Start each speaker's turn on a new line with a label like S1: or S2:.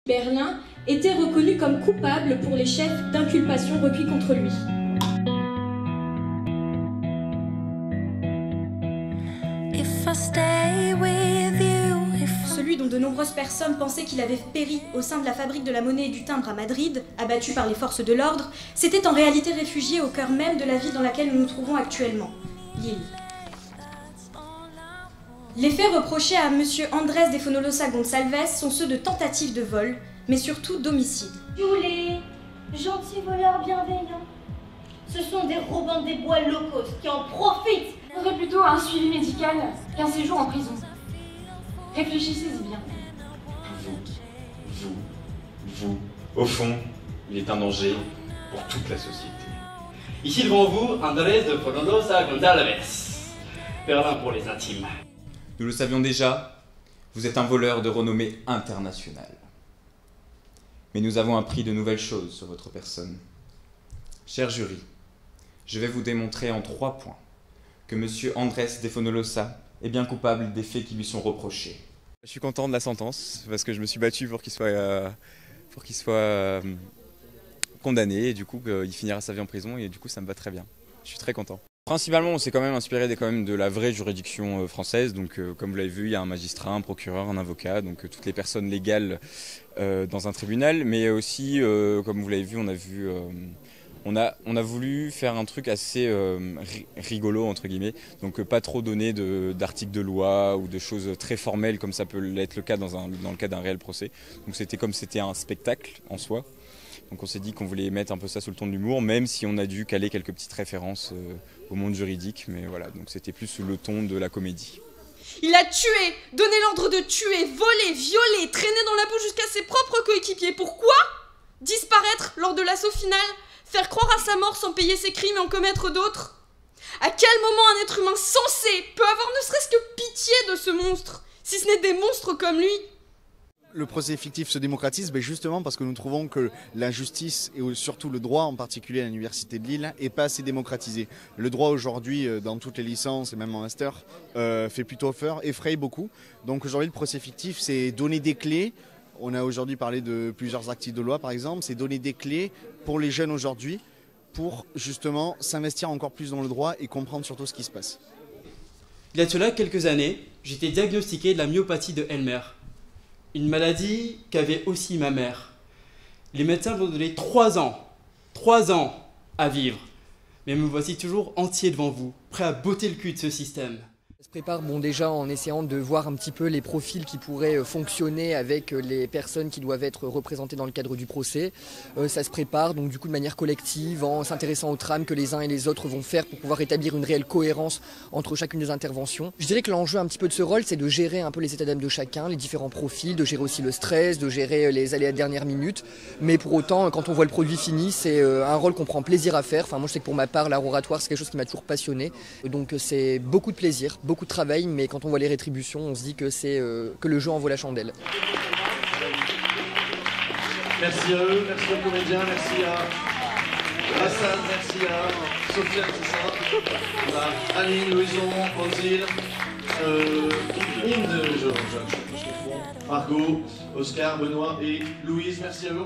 S1: Berlin était reconnu comme coupable pour les chefs d'inculpation requis contre lui. Celui dont de nombreuses personnes pensaient qu'il avait péri au sein de la fabrique de la monnaie et du timbre à Madrid, abattu par les forces de l'ordre, s'était en réalité réfugié au cœur même de la ville dans laquelle nous nous trouvons actuellement, Lille. Les faits reprochés à M. Andrés de Fonolosa Gonçalves sont ceux de tentative de vol, mais surtout d'homicide.
S2: Tous les gentils voleurs bienveillants, ce sont des robins des bois low cost qui en profitent.
S3: Ce serait plutôt un suivi médical qu'un séjour en prison. Réfléchissez-y bien.
S4: Vous, au fond, il est un danger pour toute la société. Ici devant vous, Andrés de Fonolosa Gonçalves. Berlin pour les intimes.
S5: Nous le savions déjà, vous êtes un voleur de renommée internationale. Mais nous avons appris de nouvelles choses sur votre personne. Cher jury, je vais vous démontrer en 3 points que M. Andrés de Fonolosa est bien coupable des faits qui lui sont reprochés.
S6: Je suis content de la sentence parce que je me suis battu pour qu'il soit condamné et du coup il finira sa vie en prison et du coup ça me va très bien. Je suis très content. Principalement, on s'est quand même inspiré de la vraie juridiction française. Donc, comme vous l'avez vu, il y a un magistrat, un procureur, un avocat, donc toutes les personnes légales dans un tribunal. Mais aussi, comme vous l'avez vu, on a voulu faire un truc assez rigolo, entre guillemets. Donc, pas trop donner d'articles de loi ou de choses très formelles comme ça peut l'être le cas dans le cas d'un réel procès. Donc, c'était un spectacle en soi. Donc on s'est dit qu'on voulait mettre un peu ça sous le ton de l'humour, même si on a dû caler quelques petites références au monde juridique, mais voilà, donc c'était plus sous le ton de la comédie.
S7: Il a tué, donné l'ordre de tuer, volé, violé, traîné dans la boue jusqu'à ses propres coéquipiers. Pourquoi? Disparaître lors de l'assaut final? Faire croire à sa mort sans payer ses crimes et en commettre d'autres? À quel moment un être humain sensé peut avoir ne serait-ce que pitié de ce monstre, si ce n'est des monstres comme lui?
S8: Le procès fictif se démocratise justement parce que nous trouvons que la justice et surtout le droit, en particulier à l'Université de Lille, n'est pas assez démocratisé. Le droit aujourd'hui, dans toutes les licences et même en master, fait plutôt peur, effraie beaucoup. Donc aujourd'hui, le procès fictif, c'est donner des clés. On a aujourd'hui parlé de plusieurs articles de loi, par exemple. C'est donner des clés pour les jeunes aujourd'hui pour justement s'investir encore plus dans le droit et comprendre surtout ce qui se passe.
S9: Il y a de cela quelques années, j'étais diagnostiqué de la myopathie de Elmer. Une maladie qu'avait aussi ma mère. Les médecins m'ont donné 3 ans à vivre. Mais me voici toujours entier devant vous, prêt à botter le cul de ce système.
S10: Ça se prépare déjà en essayant de voir un petit peu les profils qui pourraient fonctionner avec les personnes qui doivent être représentées dans le cadre du procès. Ça se prépare donc du coup de manière collective en s'intéressant aux trames que les uns et les autres vont faire pour pouvoir établir une réelle cohérence entre chacune des interventions. Je dirais que l'enjeu un petit peu de ce rôle, c'est de gérer un peu les états d'âme de chacun, les différents profils, de gérer aussi le stress, de gérer les aléas de dernière minute. Mais pour autant, quand on voit le produit fini, c'est un rôle qu'on prend plaisir à faire. Enfin, moi je sais que pour ma part, l'art oratoire, c'est quelque chose qui m'a toujours passionné. Donc c'est beaucoup de plaisir, beaucoup de travail, mais quand on voit les rétributions, on se dit que que le jeu en vaut la chandelle.
S4: Merci à eux, merci aux comédiens, merci à Hassan, merci à Sophia, c'est ça, à Aline, Louison, Odile, Inde, Margot, Oscar, Benoît et Louise, merci à eux.